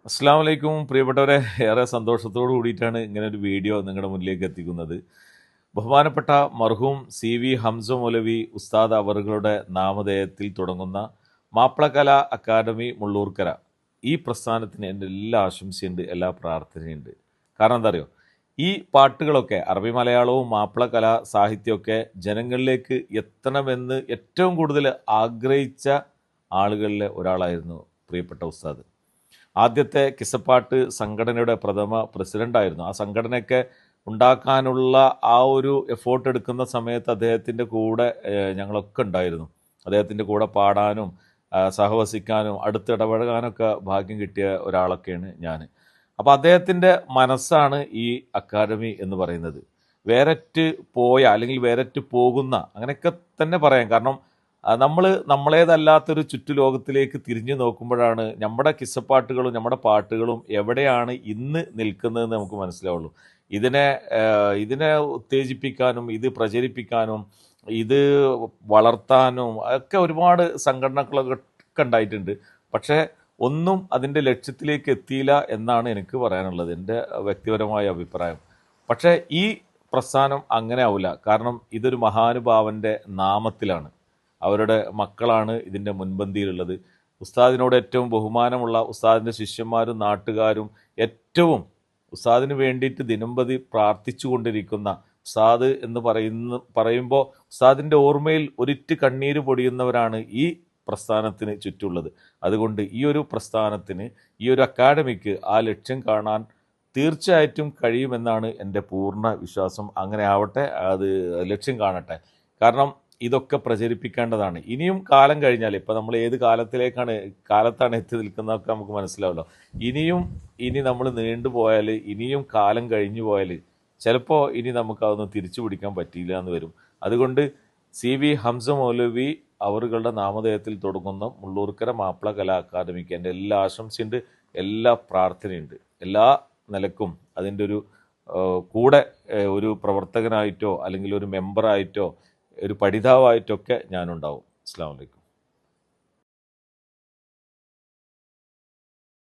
അസ്സാം വലൈക്കും പ്രിയപ്പെട്ടവരെ, ഏറെ സന്തോഷത്തോടു കൂടിയിട്ടാണ് ഇങ്ങനെ ഒരു വീഡിയോ നിങ്ങളുടെ മുന്നിലേക്ക് എത്തിക്കുന്നത്. ബഹുമാനപ്പെട്ട മർഹൂം CV ഹംസ മൗലവി ഉസ്താദ് അവറുകളുടെ നാമധേയത്തിൽ തുടങ്ങുന്ന മാപ്പിളകല അക്കാദമി മുള്ളൂർക്കര, ഈ പ്രസ്ഥാനത്തിന് എൻ്റെ എല്ലാ ആശംസയുണ്ട്, എല്ലാ പ്രാർത്ഥനയുണ്ട്. കാരണം എന്താ അറിയോ, ഈ പാട്ടുകളൊക്കെ അറബി മലയാളവും മാപ്പിളകല സാഹിത്യമൊക്കെ ജനങ്ങളിലേക്ക് എത്തണമെന്ന് ഏറ്റവും കൂടുതൽ ആഗ്രഹിച്ച ആളുകളിലെ ഒരാളായിരുന്നു പ്രിയപ്പെട്ട ഉസ്താദ്. ആദ്യത്തെ കിസ്സപ്പാട്ട് സംഘടനയുടെ പ്രഥമ പ്രസിഡൻ്റായിരുന്നു. ആ സംഘടനയൊക്കെ ഉണ്ടാക്കാനുള്ള ആ ഒരു എഫേർട്ട് എടുക്കുന്ന സമയത്ത് അദ്ദേഹത്തിൻ്റെ കൂടെ ഞങ്ങളൊക്കെ ഉണ്ടായിരുന്നു. അദ്ദേഹത്തിൻ്റെ കൂടെ പാടാനും സഹവസിക്കാനും അടുത്തിടപഴകാനൊക്കെ ഭാഗ്യം കിട്ടിയ ഒരാളൊക്കെയാണ് ഞാൻ. അപ്പോൾ അദ്ദേഹത്തിൻ്റെ മനസ്സാണ് ഈ അക്കാദമി എന്ന് പറയുന്നത്. വേരറ്റ് പോയ അല്ലെങ്കിൽ വേരറ്റ് പോകുന്ന അങ്ങനെയൊക്കെ തന്നെ പറയാം. കാരണം നമ്മൾ നമ്മളേതല്ലാത്തൊരു ചുറ്റുലോകത്തിലേക്ക് തിരിഞ്ഞു നോക്കുമ്പോഴാണ് നമ്മുടെ കിസ്സപ്പാട്ടുകളും നമ്മുടെ പാട്ടുകളും എവിടെയാണ് ഇന്ന് നിൽക്കുന്നതെന്ന് നമുക്ക് മനസ്സിലാവുള്ളൂ. ഇതിനെ ഉത്തേജിപ്പിക്കാനും ഇത് പ്രചരിപ്പിക്കാനും ഇത് വളർത്താനും ഒക്കെ ഒരുപാട് സംഘടനകളൊക്കെ ഉണ്ടായിട്ടുണ്ട്. പക്ഷേ ഒന്നും അതിൻ്റെ ലക്ഷ്യത്തിലേക്ക് എത്തിയില്ല എന്നാണ് എനിക്ക് പറയാനുള്ളത്, എൻ്റെ വ്യക്തിപരമായ അഭിപ്രായം. പക്ഷേ ഈ പ്രസ്ഥാനം അങ്ങനെ ആവില്ല. കാരണം ഇതൊരു മഹാനുഭാവൻ്റെ നാമത്തിലാണ്. അവരുടെ മക്കളാണ് ഇതിൻ്റെ മുൻപന്തിയിലുള്ളത്. ഉസ്താദിനോട് ഏറ്റവും ബഹുമാനമുള്ള ഉസ്താദിൻ്റെ ശിഷ്യന്മാരും നാട്ടുകാരും ഏറ്റവും ഉസ്താദിന് വേണ്ടിയിട്ട് ദിനംപ്രതി പ്രാർത്ഥിച്ചു കൊണ്ടിരിക്കുന്ന ഉസ്താദ് എന്ന് പറയുമ്പോൾ ഉസ്താദിൻ്റെ ഓർമ്മയിൽ ഒരിറ്റ് കണ്ണീര് പൊടിയുന്നവരാണ് ഈ പ്രസ്ഥാനത്തിന് ചുറ്റുള്ളത്. അതുകൊണ്ട് ഈ ഒരു പ്രസ്ഥാനത്തിന്, ഈ ഒരു അക്കാഡമിക്ക് ആ ലക്ഷ്യം കാണാൻ തീർച്ചയായിട്ടും കഴിയുമെന്നാണ് എൻ്റെ പൂർണ്ണ വിശ്വാസം. അങ്ങനെ ആവട്ടെ, അത് ലക്ഷ്യം കാണട്ടെ. കാരണം ഇതൊക്കെ പ്രചരിപ്പിക്കേണ്ടതാണ്. ഇനിയും കാലം കഴിഞ്ഞാൽ, ഇപ്പം നമ്മൾ ഏത് കാലത്താണ് എത്തി നിൽക്കുന്നതൊക്കെ നമുക്ക് മനസ്സിലാവല്ലോ. ഇനി നമ്മൾ നീണ്ടുപോയാൽ, ഇനിയും കാലം കഴിഞ്ഞു പോയാൽ ചിലപ്പോൾ ഇനി നമുക്കതൊന്നും തിരിച്ചു പിടിക്കാൻ പറ്റിയില്ല എന്ന് വരും. അതുകൊണ്ട് CV ഹംസ മൗലവി അവറുകളുടെ നാമധേയത്തിൽ തുടങ്ങുന്ന മുള്ളൂർക്കര മാപ്പിള കലാ അക്കാദമിക്ക് എൻ്റെ എല്ലാ ആശംസയുണ്ട്, എല്ലാ പ്രാർത്ഥനയുണ്ട്. എല്ലാ നിലക്കും അതിൻ്റെ ഒരു കൂടെ ഒരു പ്രവർത്തകനായിട്ടോ അല്ലെങ്കിൽ ഒരു മെമ്പറായിട്ടോ ഒരു പഠിതാവായിട്ടൊക്കെ ഞാനുണ്ടാവും. അസ്സലാമു അലൈക്കും.